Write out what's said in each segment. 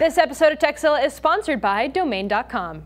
This episode of Tekzilla is sponsored by Domain.com.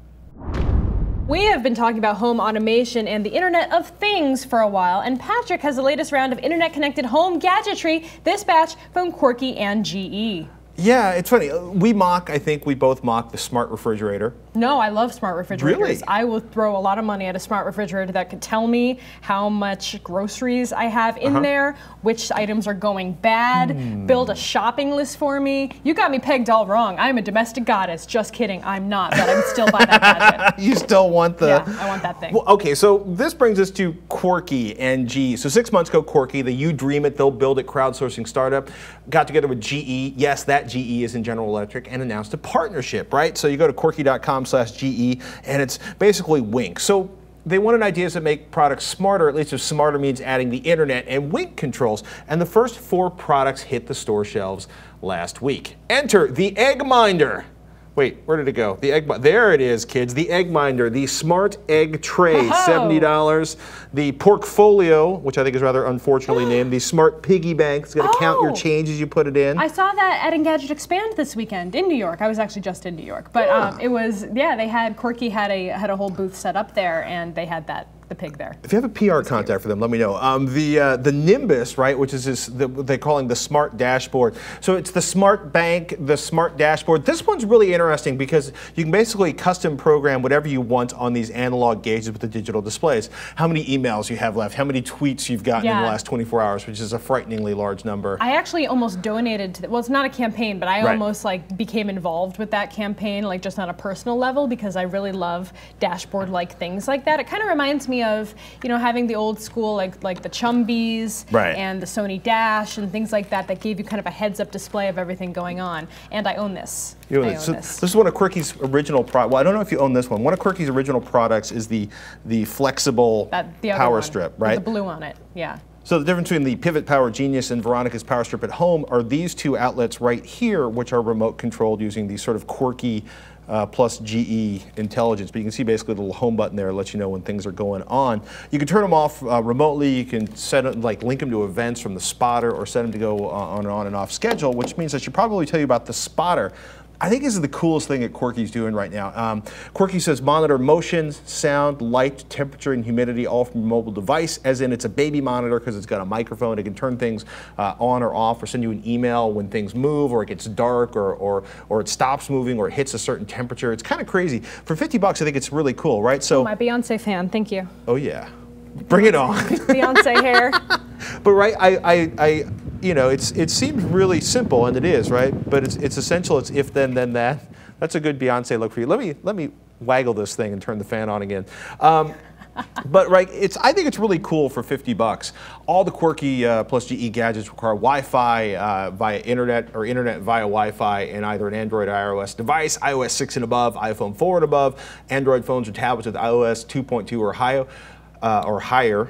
We have been talking about home automation and the Internet of Things for a while, and Patrick has the latest round of internet-connected home gadgetry, this batch from Quirky and GE. Yeah, it's funny. I think we both mock the smart refrigerator. No, I love smart refrigerators. Really? I will throw a lot of money at a smart refrigerator that could tell me how much groceries I have in there, which items are going bad, build a shopping list for me. You got me pegged all wrong. I'm a domestic goddess. Just kidding. I'm not, but I would still buy that gadget. You still want the... Yeah, I want that thing. Well, okay, so this brings us to Quirky and GE. So 6 months ago, Quirky, the You Dream It, They'll Build It crowdsourcing startup, got together with GE. Yes, that GE is in General Electric, and announced a partnership, right? So you go to quirky.com/GE, and it's basically Wink. So they wanted ideas that make products smarter, at least if smarter means adding the internet and Wink controls. And the first 4 products hit the store shelves last week. Enter the Egg Minder. Wait, where did it go? The egg, there it is, kids. The Egg Minder, the Smart Egg Tray, $70. The Porkfolio, which I think is rather unfortunately named, the Smart Piggy Bank. It's going to count your change as you put it in. I saw that at Engadget Expand this weekend in New York. I was actually just in New York, but it was they had Quirky had a whole booth set up there, and they had the pig there. If you have a PR contact for them, let me know. The Nimbus, right, which is they're calling the Smart Dashboard. So it's the Smart Bank, the Smart Dashboard. This one's really interesting because you can basically custom program whatever you want on these analog gauges with the digital displays. How many emails you have left, how many tweets you've gotten in the last 24 hours, which is a frighteningly large number. I actually almost donated to, well, it's not a campaign, but I almost like became involved with that campaign, like just on a personal level, because I really love dashboard-like things like that. It kind of reminds me of, you know, having the old school like the Chumbies and the Sony Dash and things like that gave you kind of a heads-up display of everything going on. And I own this. This is one of Quirky's original products. Well, I don't know if you own this one. One of Quirky's original products is the flexible power strip, right? With the blue on it, yeah. So the difference between the Pivot Power Genius and Veronica's Power Strip at Home are these 2 outlets right here, which are remote controlled using the sort of Quirky plus GE intelligence. But you can see basically the little home button there lets you know when things are going on. You can turn them off remotely. You can set it, link them to events from the spotter, or set them to go on and off schedule, which means I should probably tell you about the spotter. I think this is the coolest thing that Quirky's doing right now. Quirky says monitor motion, sound, light, temperature, and humidity all from a mobile device, as in it's a baby monitor because it's got a microphone. It can turn things on or off, or send you an email when things move, or it gets dark, or it stops moving, or it hits a certain temperature. It's kind of crazy. For 50 bucks, I think it's really cool, right? So my Beyonce fan, thank you. Oh yeah, bring it on. Beyonce hair. But right, you know, it seems really simple, and it is, right? But it's essential. It's if then that. That's a good Beyonce look for you. Let me waggle this thing and turn the fan on again. But right, I think it's really cool for 50 bucks. All the Quirky plus GE gadgets require Wi-Fi via internet, or internet via Wi-Fi, in either an Android or iOS device, iOS 6 and above, iPhone 4 and above, Android phones or tablets with iOS 2.2 or higher.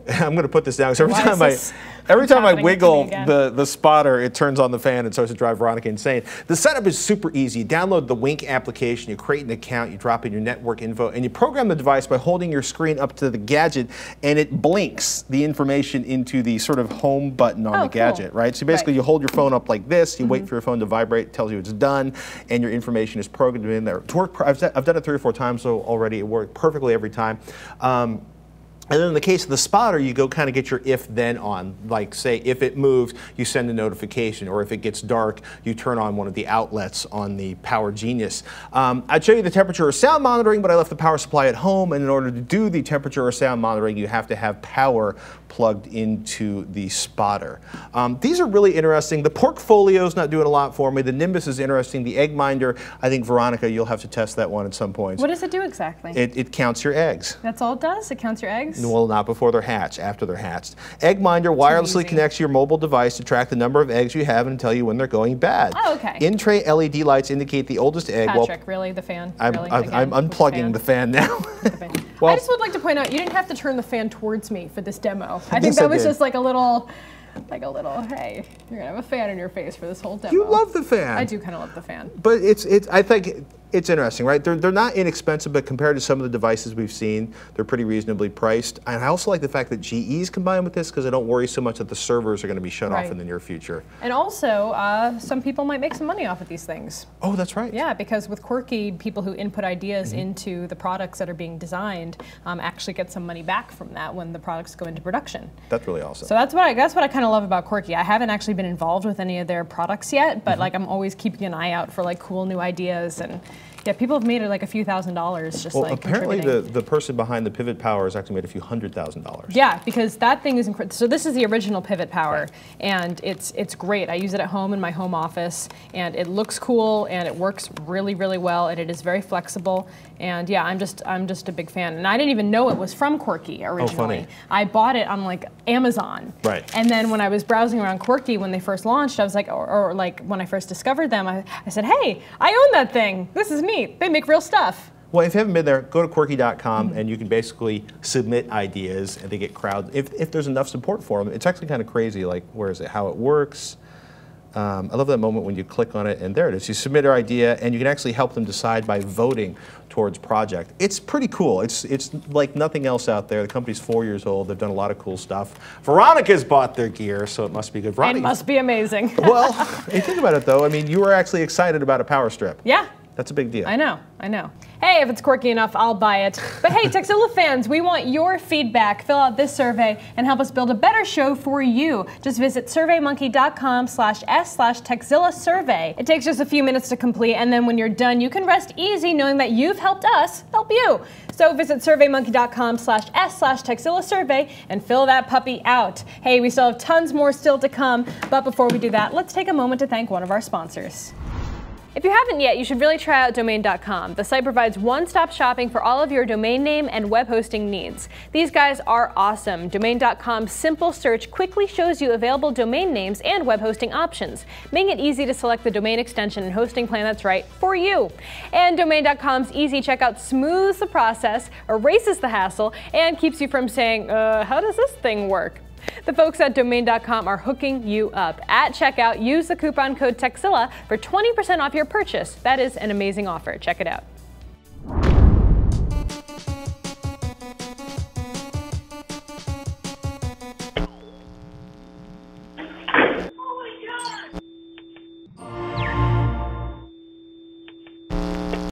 I'm going to put this down because every time I wiggle the spotter, it turns on the fan and starts to drive Veronica insane. The setup is super easy. You download the Wink application, you create an account, you drop in your network info, and you program the device by holding your screen up to the gadget, and it blinks the information into the sort of home button on the gadget, right? So basically you hold your phone up like this, you wait for your phone to vibrate, it tells you it's done, and your information is programmed in there. I've done it 3 or 4 times already. It worked perfectly every time. And then in the case of the spotter, you go kind of get your if-then on. Like, say, if it moves, you send a notification. Or if it gets dark, you turn on one of the outlets on the Power Genius. I'd show you the temperature or sound monitoring, but I left the power supply at home. And in order to do the temperature or sound monitoring, you have to have power plugged into the spotter. These are really interesting. The Porkfolio's not doing a lot for me. The Nimbus is interesting. The Egg Minder, I think, Veronica, you'll have to test that one at some point. What does it do exactly? It counts your eggs. That's all it does? It counts your eggs? Well, not before they're hatched, after they're hatched. Egg Minder wirelessly connects to your mobile device to track the number of eggs you have and tell you when they're going bad. Oh, okay. In-tray LED lights indicate the oldest egg. Patrick, really? The fan? I'm unplugging the fan now. Well, I just would like to point out, you didn't have to turn the fan towards me for this demo. I think that was just like a little, hey, you're gonna have a fan in your face for this whole demo. You love the fan. I do kind of love the fan. But I think It's interesting, right? They're not inexpensive, but compared to some of the devices we've seen, they're pretty reasonably priced. And I also like the fact that GE's combined with this because I don't worry so much that the servers are going to be shut off in the near future. And also, some people might make some money off of these things. Oh, that's right. Yeah, because with Quirky, people who input ideas into the products that are being designed actually get some money back from that when the products go into production. That's really awesome. So that's what I kind of love about Quirky. I haven't actually been involved with any of their products yet, but like I'm always keeping an eye out for like cool new ideas. And yeah, people have made it like a few $1,000s just like apparently the person behind the Pivot Power has actually made a few $100,000. Yeah, because that thing is incredible. So this is the original Pivot Power, and it's great. I use it at home in my home office, and it looks cool, and it works really, really well, and it is very flexible. And yeah, I'm just a big fan. And I didn't even know it was from Quirky originally. Oh, funny. I bought it on like Amazon. Right. And then when I was browsing around Quirky when they first launched, I was like, or like when I first discovered them, I said, hey, I own that thing. This is neat. They make real stuff. Well, if you haven't been there, go to Quirky.com and you can basically submit ideas and they get crowd. If there's enough support for them, it's actually kind of crazy. Like, where is it? How it works. I love that moment when you click on it and there it is. You submit your idea and you can actually help them decide by voting towards project. It's pretty cool. It's like nothing else out there. The company's 4 years old. They've done a lot of cool stuff. Veronica's bought their gear, so it must be good. It must be amazing. Well, if you think about it though, I mean, you were actually excited about a power strip. Yeah. That's a big deal. I know. Hey, if it's quirky enough, I'll buy it. But hey, Tekzilla fans, we want your feedback. Fill out this survey and help us build a better show for you. Just visit surveymonkey.com/s/Tekzilla survey. It takes just a few minutes to complete, and then when you're done, you can rest easy knowing that you've helped us help you. So visit surveymonkey.com/s/Tekzilla survey and fill that puppy out. Hey, we still have tons more still to come, but before we do that, let's take a moment to thank one of our sponsors. If you haven't yet, you should really try out domain.com. The site provides one-stop shopping for all of your domain name and web hosting needs. These guys are awesome. Domain.com's simple search quickly shows you available domain names and web hosting options, making it easy to select the domain extension and hosting plan that's right for you. And Domain.com's easy checkout smooths the process, erases the hassle, and keeps you from saying, how does this thing work? The folks at Domain.com are hooking you up. At checkout, use the coupon code Tekzilla for 20% off your purchase. That is an amazing offer. Check it out.